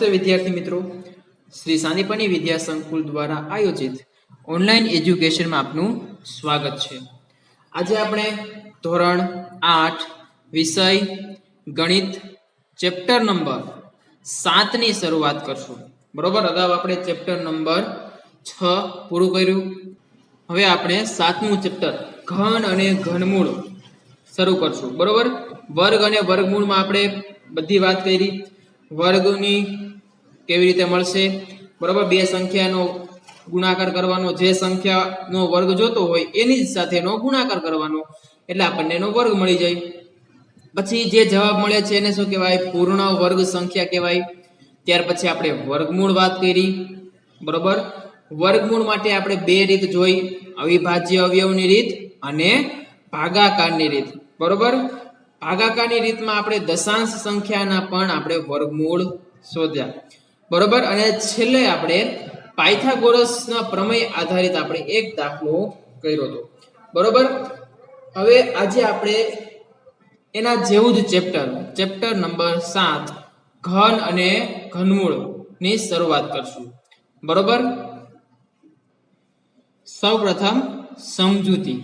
नमस्ते विद्यार्थी मित्रों, श्री सानीपनी विद्या संकुल द्वारा आयोजित ऑनलाइन एज्युकेशन में आपનું સ્વાગત છે। આજે આપણે ધોરણ 8 વિષય ગણિત ચેપ્ટર નંબર 7 ની શરૂઆત કરશું। બરોબર, અગાઉ આપણે ચેપ્ટર નંબર 6 પૂરું કર્યું। હવે આપણે 7મું ચેપ્ટર ઘન અને ઘનમૂળ શરૂ કરશું। બરોબર, વર્ગ અને વર્ગમૂળમાં આપણે બધી વાત કરી। વર્ગની કેવી રીતે મળશે, બરોબર, બે સંખ્યાનો ગુણાકાર કરવાનો, જે સંખ્યાનો વર્ગ જોતો હોય એની જ સાથેનો ગુણાકાર કરવાનો એટલે આપણને એનો વર્ગ મળી જાય। પછી જે જવાબ મળે છે એને શું કહેવાય? પૂર્ણ વર્ગ સંખ્યા કહેવાય। ત્યાર પછી આપણે વર્ગમૂળ વાત કરી। બરોબર, વર્ગમૂળ માટે આપણે બે રીત જોઈ, અવિભાજ્ય અવયવની રીત અને ભાગાકારની રીત। બરોબર, ભાગાકારની રીતમાં આપણે દશાંશ સંખ્યાના પણ આપણે વર્ગમૂળ શોધ્યા। બરોબર, અને છેલ્લે આપણે પાયથાગોરસના પ્રમેય આધારિત આપણે એક દાખલો કર્યો હતો। બરોબર, હવે આજે આપણે એના જેવું જ ચેપ્ટર નંબર 7 ઘન અને ઘનમૂળ ની શરૂઆત કરશું। બરોબર, સૌપ્રથમ સમજૂતી।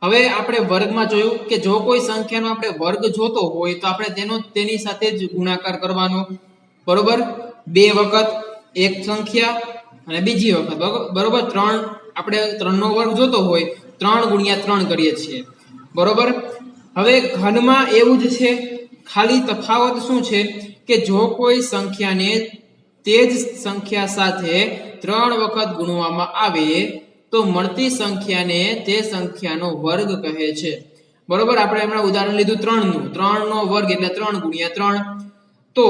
હવે આપણે વર્ગમાં જોયું કે જો કોઈ સંખ્યાનો આપણે વર્ગ જોતો હોય તો આપણે તેની સાથે જ ગુણાકાર કરવાનો। બરોબર, બે વખત એક સંખ્યા અને બીજી વખત, બરોબર, આપણે 3 નો વર્ગ જોતો હોય 3 ગુણ્યા 3 કરીએ છીએ। બરોબર, હવે ઘનમાં એવું જ છે, ખાલી તફાવત શું છે કે જો કોઈ સંખ્યાને તે જ સંખ્યા સાથે 3 વખત ગુણવામાં આવે તો મળતી સંખ્યાને તે સંખ્યાનો વર્ગ કહે છે। બરોબર, આપણે હમણાં ઉદાહરણ લીધું 3 નો વર્ગ એટલે 3 ગુણ્યા 3। તો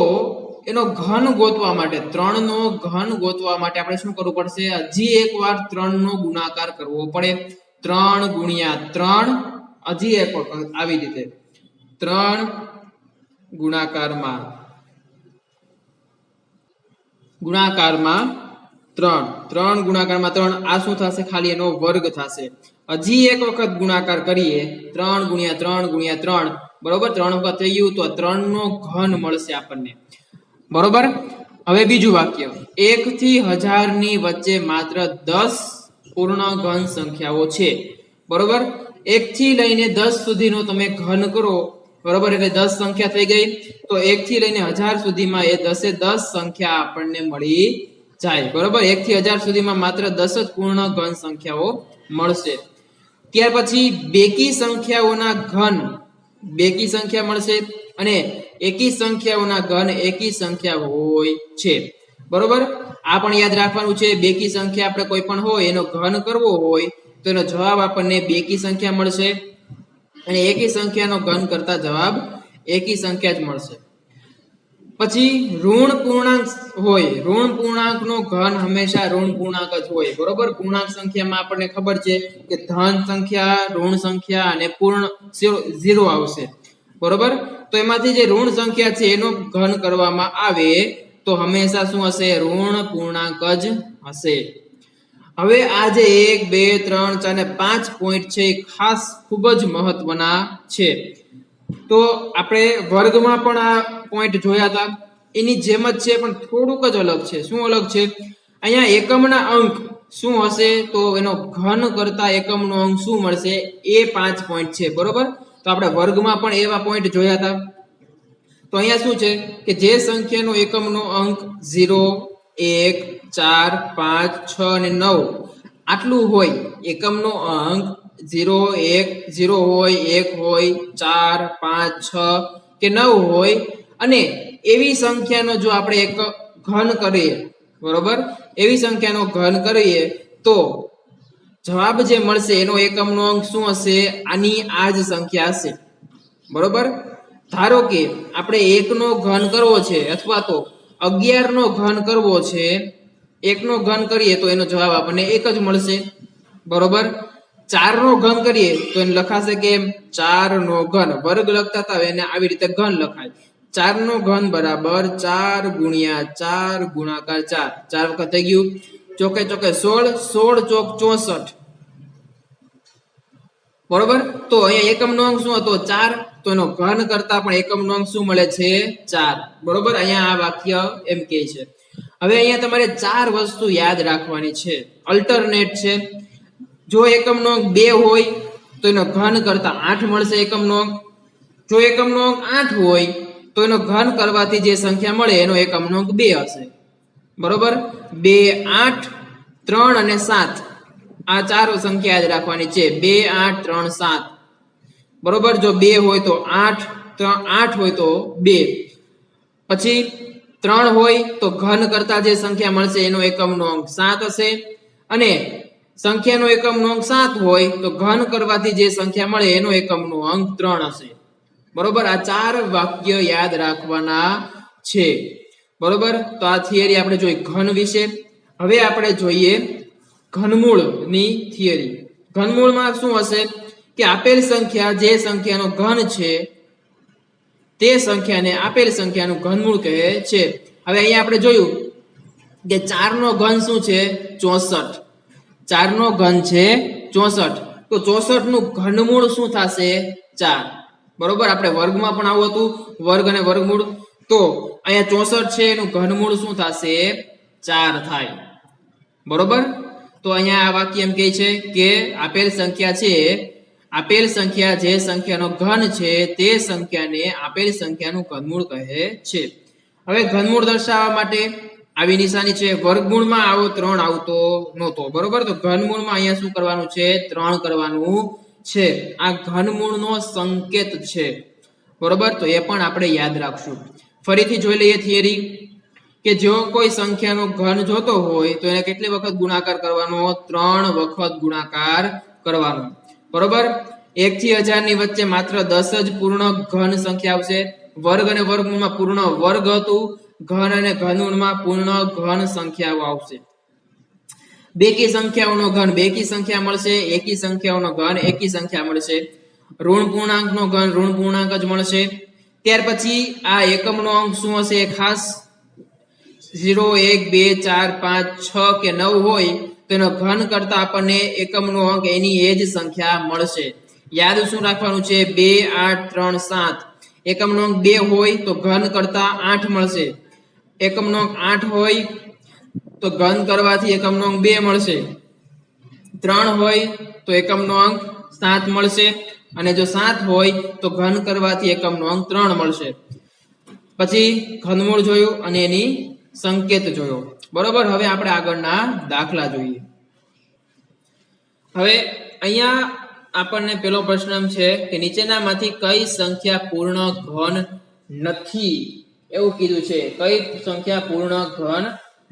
એનો ઘન ગોતવા માટે, 3 નો ઘન ગોતવા માટે આપણે શું કરવું પડશે? હજી એકવાર 3 નો ગુણાકાર કરવો પડે। 3 ગુણ્યા 3, હજી એક વખત આવી રીતે 3 ગુણાકારમાં 3 ગુણાકારમાં 3, આ શું થશે? ખાલી એનો વર્ગ થશે। હજી એક વખત ગુણાકાર કરીએ 3 ગુણ્યા 3 ગુણ્યા 3, બરોબર, 3 વખત થઈ ગયું તો 3 નો ઘન મળશે આપણને। બરોબર, હવે બીજું વાક્ય, 1 થી 1000 ની વચ્ચે માત્ર 10 પૂર્ણ ઘન સંખ્યાઓ છે। બરોબર, 1 થી લઈને 10 સુધીનો તમે ઘન કરો, બરોબર, એટલે 10 સંખ્યા થઈ ગઈ। તો 1 થી લઈને 1000 સુધીમાં એ 10 એ 10 સંખ્યા આપણને મળી જાય। બરોબર, 1 થી 1000 સુધીમાં માત્ર 10 જ પૂર્ણ ઘન સંખ્યાઓ મળશે। ત્યાર પછી બેકી સંખ્યાઓના ઘન બેકી સંખ્યા મળશે અને એકી સંખ્યાઓના ઘન એકી સંખ્યા હોય છે। બરોબર, આ પણ યાદ રાખવાનું છે। બેકી સંખ્યા આપણે કોઈ પણ હોય એનો ઘન કરવો હોય તો એનો જવાબ આપણને બેકી સંખ્યા મળશે અને એકી સંખ્યાનો ઘન કરતા જવાબ એકી સંખ્યા જ મળશે। પછી ઋણ પૂર્ણાંક હોય, ઋણ પૂર્ણાંકનો ઘન હંમેશા ઋણ પૂર્ણાંક જ હોય। બરોબર, પૂર્ણાંક સંખ્યામાં આપણને ખબર છે કે ધન સંખ્યા, ઋણ સંખ્યા અને પૂર્ણ 0 આવશે। બરોબર, તો એમાંથી જે ઋણ સંખ્યા છે એનો ઘન કરવામાં આવે તો હંમેશા શું હશે? ઋણ પૂર્ણાંક જ હશે। હવે આ જે 1 2 3 4 અને 5 પોઈન્ટ છે એ ખાસ ખૂબ જ મહત્વના છે। તો આપણે વર્ગમાં પણ આ પોઈન્ટ જોયા હતા, એની જેમ જ છે પણ થોડુંક જ અલગ છે। શું અલગ છે? અહીંયા એકમના અંક શું હશે? તો એનો ઘન કરતા એકમનો અંક શું મળશે? એ 5 પોઈન્ટ છે। બરોબર, તો આપણે વર્ગમાં પણ એવા પોઈન્ટ જોયા હતા। તો અહીંયા શું છે કે જે સંખ્યાનો એકમનો અંક 0 1 4 5 6 અને 9 આટલું હોય, એકમનો અંક 0 1 0 હોય, 1 હોય, 4 5 6 કે 9 હોય અને એવી સંખ્યાનો જો આપણે એક ઘન કરીએ, બરોબર, એવી સંખ્યાનો ઘન કરીએ તો જવાબ જે મળશે એનો એકમનો અંક શું હશે? આની આ જ સંખ્યા હશે। બરોબર, ધારો કે આપણે 1 નો ઘન કરવો છે અથવા તો 11 નો ઘન કરવો છે, 1 નો ઘન કરીએ તો એનો જવાબ આપણને 1 જ મળશે। બરોબર, 4 નો ઘન કરીએ તો એને લખાશે કે 4 નો ઘન, વર્ગ લખતા હતા એને આવી રીતે ઘન લખાય। 4 નો ઘન બરાબર 4 ગુણ્યા 4 ગુણાકાર 4, 4 વખત થઈ ગયું, ચોકે ચોકે 16, 16 ચોક 64। બરોબર, તો અહીંયા એકમનો અંક શું હતો? 4, તો એનો ઘન કરતા પણ એકમનો અંક શું મળે છે 4 બરોબર અહીંયા આ વાક્ય એમ કહે છે હવે અહીંયા તમારે 4 વસ્તુ યાદ રાખવાની છે અલ્ટરનેટ છે જો એકમનો અંક 2 હોય તો એનો ઘન કરતા 8 મળશે એકમનો અંક જો એકમનો અંક 8 હોય તો એનો ઘન કરવાથી જે સંખ્યા મળે એનો એકમનો અંક 2 હશે બરોબર 2 8 3 અને 7 આ 4 સંખ્યા યાદ રાખવાની છે 2 8 3 7 બરોબર જો 2 હોય તો 8 8 હોય તો 2 પછી 3 હોય તો ઘન કરતા જે સંખ્યા મળશે એનો એકમનો અંક 7 હશે અને સંખ્યાનો એકમનો અંક 7 હોય તો ઘન કરવાથી જે સંખ્યા મળે એનો એકમનો અંક 3 હશે બરોબર આ 4 વાક્ય યાદ રાખવાના છે બરોબર તો આ થિયરી આપણે જોઈ ઘન વિશે હવે આપણે જોઈએ ઘનમૂળની થિયરી ઘનમૂળમાં શું હશે કે આપેલ સંખ્યા જે સંખ્યાનો ઘન છે તે સંખ્યાને આપેલ સંખ્યાનું ઘનમૂળ કહે છે હવે અહીંયા આપણે જોયું કે 4 નો ઘન શું છે 64 4 નો ઘન છે 64 તો 64 નું ઘનમૂળ શું થશે 4 બરોબર આપણે વર્ગમાં પણ આવું હતું વર્ગ અને વર્ગમૂળ તો અહીંયા 64 છે એનું ઘનમૂળ શું થશે 4 થાય બરોબર તો અહીંયા આ વાક્ય એમ કહે છે કે આપેલ સંખ્યા છે આપેલ સંખ્યા જે સંખ્યાનો ઘન છે તે સંખ્યાને આપેલ સંખ્યાનું ઘનમૂળ કહે છે હવે ઘનમૂળ દર્શાવવા માટે આવી નિશાની છે વર્ગમૂળમાં આવો 3 આવતો નહોતો બરોબર તો ઘનમૂળમાં અહીંયા શું કરવાનું છે 3 કરવાનું છે આ ઘનમૂળનો સંકેત છે બરોબર તો એ પણ આપણે યાદ રાખશું ફરીથી જોઈ લઈએ થિયરી કે જો કોઈ સંખ્યાનો ઘન જોતો હોય તો એને કેટલી વખત ગુણાકાર કરવાનો 3 વખત ગુણાકાર કરવાનો બરોબર 1 થી 1000 ની વચ્ચે માત્ર 10 જ પૂર્ણ ઘન સંખ્યા આવશે વર્ગ અને વર્ગમૂળમાં પૂર્ણ વર્ગ હતું ઘન અને ઘનમૂળમાં પૂર્ણ ઘન સંખ્યાઓ આવશે બેકી સંખ્યાઓનો ઘન બેકી સંખ્યા મળશે એકી સંખ્યાઓનો ઘન એકી સંખ્યા મળશે ઋણ પૂર્ણાંકનો ઘન ઋણ પૂર્ણાંક જ મળશે ત્યાર પછી આ એકમનો અંક શું હશે ખાસ 0 1 2 4 5 6 કે 9 હોય તો એનો ઘન કરતા આપણને એકમનો અંક એની એ જ સંખ્યા મળશે યાદ શું રાખવાનું છે 2 8 3 7 એકમનો અંક 2 હોય તો ઘન કરતા 8 મળશે એકમનો અંક 8 હોય તો ઘન કરવાથી એકમનો અંક 2 મળશે 3 હોય તો એકમનો અંક 7 મળશે અને જો 7 હોય તો ઘન કરવાથી એકમનો અંક 3 મળશે પછી ઘનમૂળ જોયું અને એની સંકેત જોયો બરોબર હવે આપણે આગળના દાખલા જોઈએ હવે અહીંયા આપણને પેલો પ્રશ્ન છે કે નીચેનામાંથી કઈ સંખ્યા પૂર્ણ ઘન નથી એવું કીધું છે કઈ સંખ્યા પૂર્ણ ઘન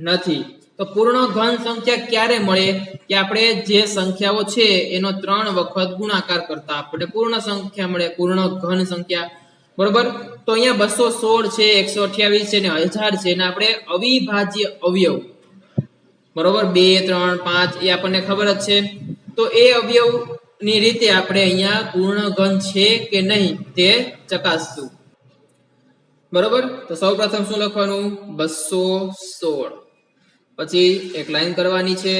નથી તો પૂર્ણ ઘન સંખ્યા ક્યારે મળે કે આપણે જે સંખ્યાઓ છે એનો 3 વખત ગુણાકાર કરતા આપણે પૂર્ણ સંખ્યા મળે પૂર્ણ ઘન સંખ્યા બરોબર તો અહીંયા 216 છે 128 છે ને 1000 છે ને આપણે અવિભાજ્ય અવયવ બરોબર 2 3 5 એ આપણને ખબર જ છે તો એ અવયવ ની રીતે આપણે અહીંયા પૂર્ણ ઘન છે કે નહીં તે ચકાસશું બરોબર તો સૌપ્રથમ શું લખવાનું 216 પછી એક લાઈન કરવાની છે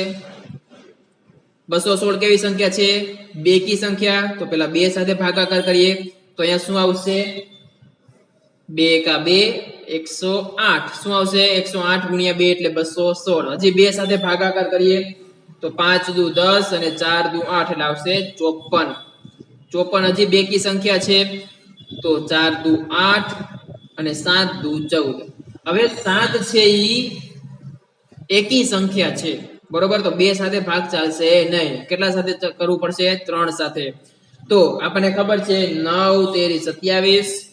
216 કેવી સંખ્યા છે બેકી સંખ્યા તો પેલા 2 સાથે ભાગાકાર કરીએ તો અહીંયા શું આવશે 2 કા 2 108 શું આવશે 108 ગુણ્યા 2 એટલે 216 હજી 2 સાથે ભાગાકાર કરીએ તો 5 દુ 10 અને 4 દુ 8 એટલે આવશે 54 હજી બેકી સંખ્યા છે તો 4 દુ 8 અને 7 દુ 14 હવે 7 છે ઈ એકી સંખ્યા છે બરોબર તો 2 સાથે ભાગ ચાલશે નહીં કેટલા સાથે કરવું પડશે 3 સાથે તો આપણને ખબર છે 9 તેરી 27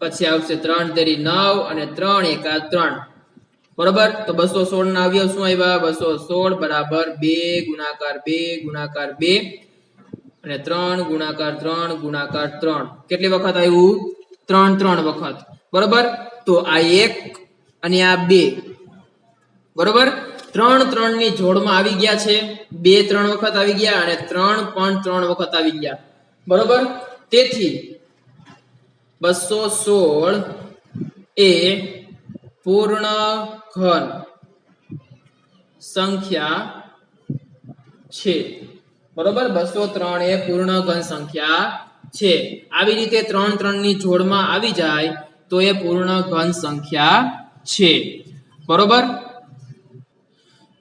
પછી આવશે 3 તેરી 9 અને 3 એકા 3 બરોબર તો 216 ના અવયવ શું આવ્યા 216 બરાબર 2 ગુણાકાર 2 ગુણાકાર 2 અને 3 ગુણાકાર 3 ગુણાકાર 3 કેટલી વખત આવ્યું 3 વખત બરોબર તો આ 1 અને આ 2 બરોબર 3 ની જોડમાં આવી ગયા છે 2 3 વખત આવી ગયા અને 3 પણ 3 વખત આવી ગયા બરોબર તેથી 216 એ પૂર્ણ ઘન સંખ્યા છે બરોબર 203 એ પૂર્ણ ઘન સંખ્યા છે. આવી રીતે 3 3 ની જોડમાં આવી જાય તો એ પૂર્ણ ઘન સંખ્યા છે. બરોબર.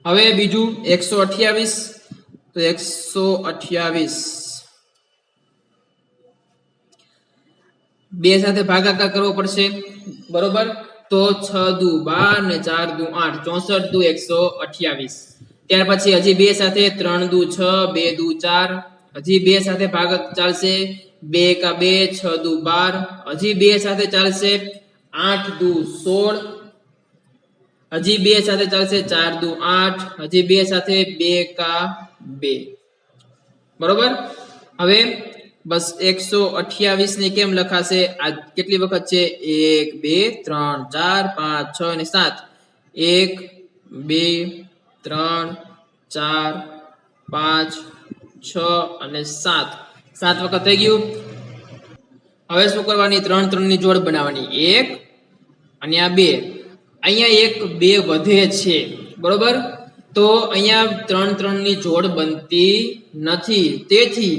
હવે બીજું 128. તો 128 2 સાથે ભાગાકાર કરવો પડશે. બરોબર. તો 6 દુ 12 ને 4 દુ 8 64 દુ 128. ત્યાર પછી હજી 2 સાથે 3 દુ 6 2 દુ 4 હજી 2 સાથે ભાગાકાર ચાલશે 2 કા 2 6 દુ 12 હજી 2 સાથે ચાલશે 8 દુ 16 હજી 2 સાથે ચાલશે 4 દુ 8 હજી 2 સાથે 2 કા 2. બરોબર. હવે બસ 128 ને કેમ લખાશે? આ કેટલી વખત છે? 1 2 3 4 5 6 અને 7. 1 2 3 4 5 6 અને 7. 7 વખત થઈ ગયું. હવે શું કરવાની? 3 3 ની જોડ બનાવવાની. 1 અને આ 2. અહીંયા 1 2 વધે છે. બરોબર. તો અહીંયા 3 3 ની જોડ બનતી નથી. તેથી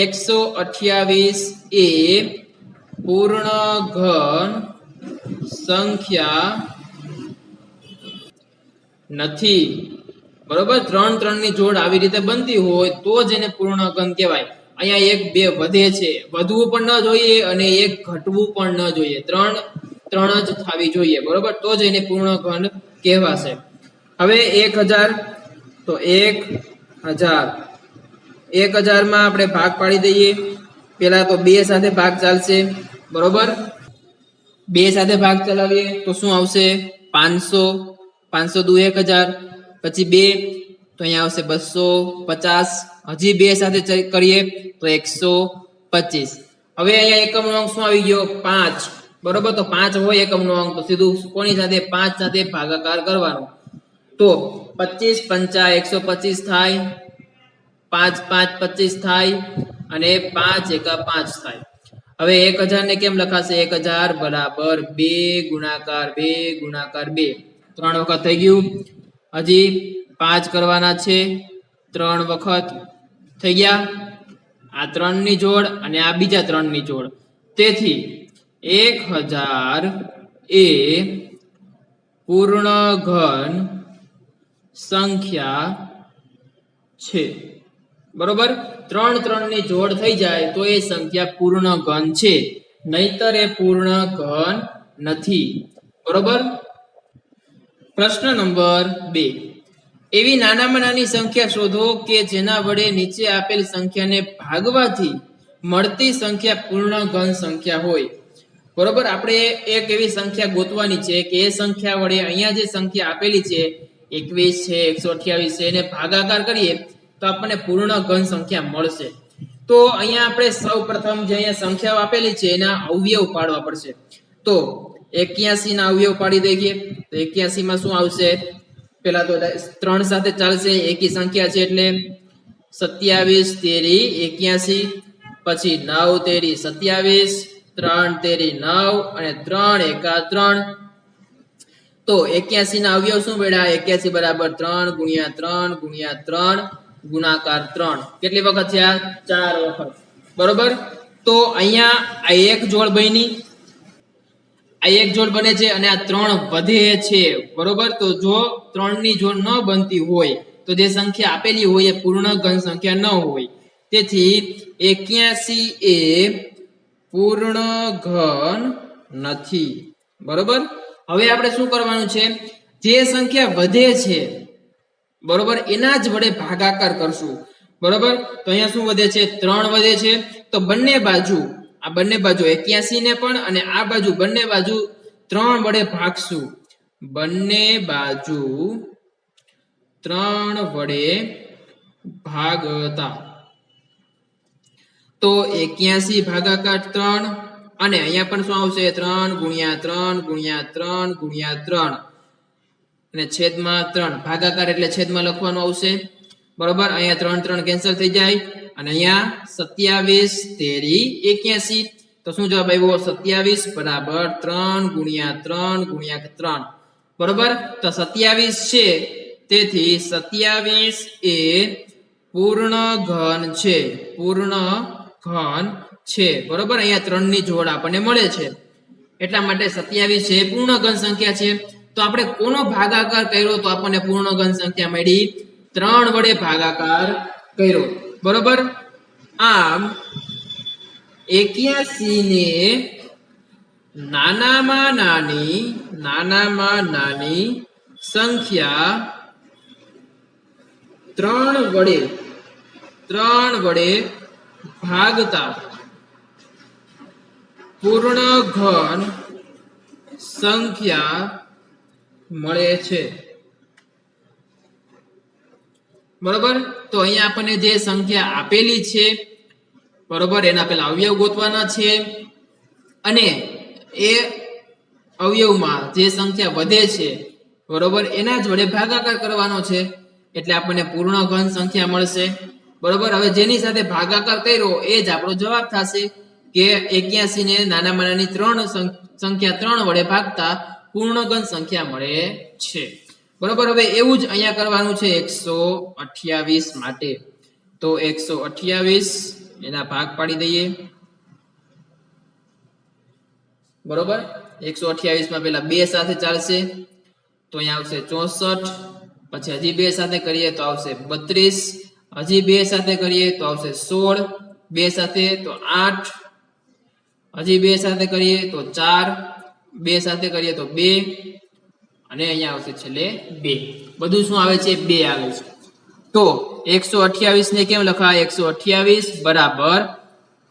128 એ પૂર્ણ ઘન સંખ્યા નથી. બરોબર. 3 3 ની જોડ આવી રીતે બનતી હોય તો જ એને પૂર્ણ ઘન કહેવાય. અહીંયા 1 2 વધે છે, વધવું પણ ન જોઈએ અને 1 ઘટવું પણ ન જોઈએ. 3 3 જ થવી જોઈએ. બરોબર. તો જ એને પૂર્ણ ઘન કહેવાશે. હવે 1000. તો 1000 1000 માં આપણે ભાગ પાડી દઈએ. પેલા તો 2 સાથે ભાગ ચાલશે. બરોબર. 2 સાથે ભાગ ચલાવીએ તો શું આવશે? 500. 500 દુ 1000 પછી 2 તો અહીંયા આવશે 250. હજી 2 સાથે કરીએ તો 125. હવે અહીંયા એકમનો અંક શું આવી ગયો? 5. બરોબર. તો 5 હોય એકમનો અંક તો સીધું કોની સાથે? 5 સાથે ભાગાકાર કરવાનો. તો 25 પંચા 125 થાય, 5 5 25 થાય અને 5 એકા 5 થાય. હવે 1000 ને કેમ લખાશે? 1000 બરાબર 2 ગુણાકાર 2 ગુણાકાર 2. 3 વખત થઈ ગયું. હજી 5 કરવાના છે. 3 વખત થઈ ગયા. આ 3 ની જોડ અને આ બીજા 3 ની જોડ. તેથી 1000 એ પૂર્ણ ઘન સંખ્યા છે. બરોબર. 3 3 ની જોડ થઈ જાય તો એ સંખ્યા પૂર્ણ ઘન છે, નહીતર એ પૂર્ણ ઘન નથી. બરોબર. પ્રશ્ન નંબર 2. એવી નાનામાં નાની સંખ્યા શોધો કે જેના વડે નીચે આપેલ સંખ્યાને ભાગવાથી મળતી સંખ્યા પૂર્ણ ઘન સંખ્યા હોય. બરોબર. આપણે એક એવી સંખ્યા ગોતવાની છે કે એ સંખ્યા વડે અહીંયા જે સંખ્યા આપેલી છે 21 છે 128 છે એને ભાગાકાર કરીએ તો આપણને પૂર્ણ ઘન સંખ્યા મળશે. તો અહીંયા આપણે સૌપ્રથમ જે અહીંયા સંખ્યાઓ આપેલી છે એના અવયવ પાડવા પડશે. તો 81 ના અવયવ પાડી દઈએ. તો 81 માં શું આવશે? પેલા તો 3 સાથે ચાલશે, એકી સંખ્યા છે એટલે 27 તેરી 81, પછી 9 તેરી 27, 3 તેરી 9 અને 3 એકા 3. તો 81 ના અવયવ શું મળ્યા? 81 બરાબર 3 ગુણ્યા 3 ગુણ્યા 3 ગુણાકાર 3. કેટલી વખત થયા? 4 વખત. બરોબર. તો અહીંયા આ એક જોડ બની, આ એક જોડ બને છે અને આ 3 વધે છે. બરોબર. તો જો 3 ની જોડ ન બનતી હોય તો જે સંખ્યા આપેલી હોય એ પૂર્ણ ઘન સંખ્યા ન હોય. તેથી 81 એ પૂર્ણ ઘન નથી. બરોબર. હવે આપણે શું કરવાનું છે? જે સંખ્યા વધે છે, બરોબર, એના જ વડે ભાગાકાર કરશું. બરોબર. તો અહીંયા શું વધે છે? 3 વધે છે. તો બંને બાજુ, આ બંને બાજુ 81 ને પણ અને આ બાજુ બંને બાજુ 3 વડે ભાગશું. બંને બાજુ 3 વડે ભાગતા. તો 81 ભાગાકાર 3 અને અહીંયા પણ શું આવશે? 3 ગુણ્યા 3 ગુણ્યા 3 ગુણ્યા 3 અને છેદમાં 3. ભાગાકાર એટલે છેદમાં લખવાનું આવશે. બરોબર. અહીંયા 3 3 કેન્સલ થઈ જાય અને અહીંયા 27 તેરી 81. તો શું જવાબ આવ્યો? 27 બરાબર 3 ગુણ્યા 3 ગુણ્યા 3. બરોબર. તો 27 છે. તેથી 27 એ પૂર્ણ ઘન છે. પૂર્ણ ઘન છે બરોબર અહીંયા 3 ની જોડ આપણને મળે છે એટલા માટે 27 છે પૂર્ણ ઘન સંખ્યા છે તો આપણે કોનો ભાગાકાર કર્યો તો આપણને પૂર્ણ ઘન સંખ્યા મળી 3 વડે ભાગાકાર કર્યો બરોબર આમ 81 ને નાનામાં નાની સંખ્યા 3 વડે ભાગતા પૂર્ણ ઘન સંખ્યા મળે છે બરોબર તો અહીંયા આપણને જે સંખ્યા આપેલી છે બરોબર એના પેલા અવયવ ગોતવાના છે અને એ અવયવમાં જે સંખ્યા વધે છે બરોબર એના જોડે ભાગાકાર કરવાનો છે એટલે આપણને પૂર્ણ ઘન સંખ્યા મળશે બરોબર હવે જેની સાથે ભાગાકાર કર્યો એ જ આપણો જવાબ થશે કે 81 ને નાનામાં નાની 3 સંખ્યા 3 વડે ભાગતા પૂર્ણ ઘન સંખ્યા મળે છે બરોબર હવે એવું જ અહીંયા કરવાનું છે 128 માટે તો 128 એના ભાગ પાડી દઈએ બરોબર 128 માં પેલા 2 સાથે ચાલશે તો અહીંયા આવશે 64 પછી હજી 2 સાથે કરીએ તો આવશે 32 હજી 2 સાથે કરીએ તો આવશે 16 2 સાથે તો 8 હજી 2 સાથે કરીએ તો 4 2 સાથે કરીએ તો 2 અને અહીંયા આવશે છેલ્લે 2 બધું શું આવે છે 2 આવે છે તો 128 ને કેમ લખાય 128 બરાબર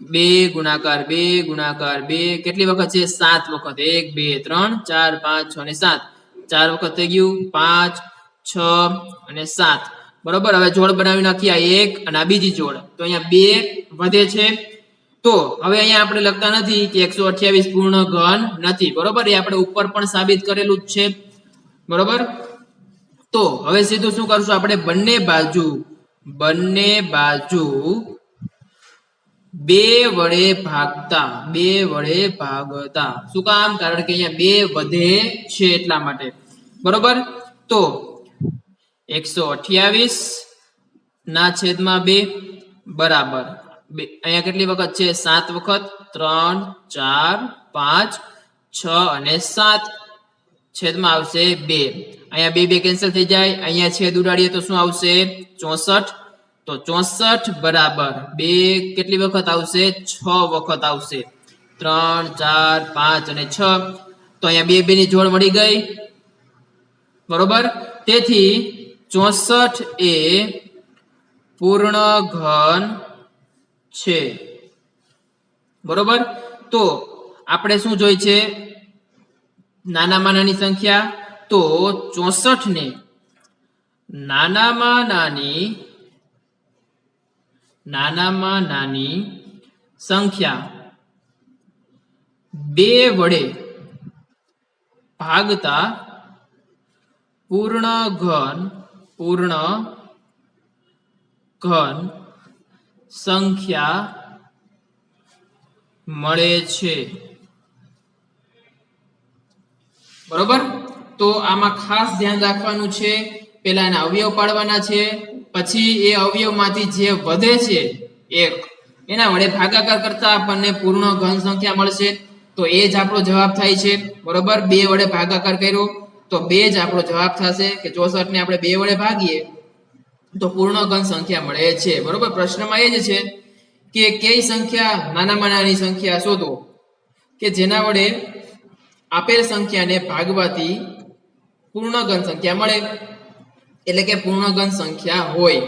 2 ગુણાકાર 2 કેટલી વખત છે 7 વખત 1 2 3 4 5 6 અને 7 4 વખત થઈ ગયું 5 6 અને 7 બરોબર હવે જોડ બનાવી નાખીએ આ 1 અને આ બીજી જોડ તો અહીંયા 2 વધે છે તો હવે અહીંયા આપણે લખતા નથી કે 128 પૂર્ણ ઘન નથી બરોબર એ આપણે ઉપર પણ સાબિત કરેલું જ છે બરોબર તો હવે સીધું શું કરશું આપણે બંને બાજુ 2 વડે ભાગતા શું કામ કારણ કે અહીંયા 2 વધે છે એટલા માટે બરોબર તો 128 ના છેદમાં 2 બરાબર અહીંયા કેટલી વખત છે 7 વખત 3 4 5 6 અને 7 છેદમાં આવશે 2 અહીંયા 2 કેન્સલ થઈ જાય અહીંયા છેદ ઉડાડીએ તો શું આવશે 64 તો 64 બરાબર 2 કેટલી વખત આવશે 6 વખત આવશે 3 4 5 અને 6 તો અહીંયા 2 ની જોડ મળી ગઈ બરોબર તેથી 64 એ પૂર્ણ ઘન છે બરોબર તો આપણે શું જોઈ છે નાનામાં નાની સંખ્યા તો 64 ને નાનામાં નાની સંખ્યા 2 વડે ભાગતા પૂર્ણ ઘન સંખ્યા મળે છે બરોબર તો આમાં ખાસ ધ્યાન રાખવાનું છે પહેલા એના અવયવ પાડવાના છે પછી એ અવયવમાંથી જે વધે છે એક એના વડે ભાગાકાર કરતા આપણને પૂર્ણ ઘન સંખ્યા મળશે તો એ જ આપણો જવાબ થાય છે બરોબર 2 વડે ભાગાકાર કર્યો તો 2 જ આપણો જવાબ થશે કે 64 ને આપણે 2 વડે ભાગીએ તો પૂર્ણ ઘન સંખ્યા મળે છે બરોબર પ્રશ્નમાં એ જ છે કે કઈ સંખ્યા નાનામાં નાની સંખ્યા શોધો કે જેના વડે આપેલ સંખ્યાને ભાગવાથી પૂર્ણ ઘન સંખ્યા મળે એટલે કે પૂર્ણ ઘન સંખ્યા હોય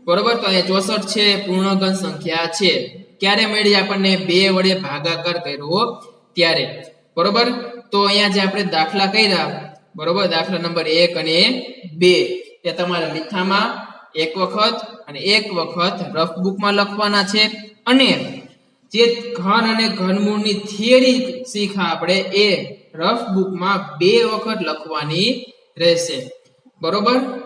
બરોબર તો અહીંયા 64 છે પૂર્ણ ઘન સંખ્યા છે ક્યારે મળી આપણને 2 વડે ભાગાકાર કર્યો ત્યારે બરોબર તો અહીંયા જે આપણે દાખલા કર્યા બરોબર દાખલા નંબર 1 અને 2 એ તમારે લીખામાં એક વખત અને એક વખત રફ બુકમાં લખવાના છે અને જે ઘન અને ઘનમૂળની થિયરી શીખા આપણે એ રફ બુકમાં 2 વખત લખવાની રહેશે બરોબર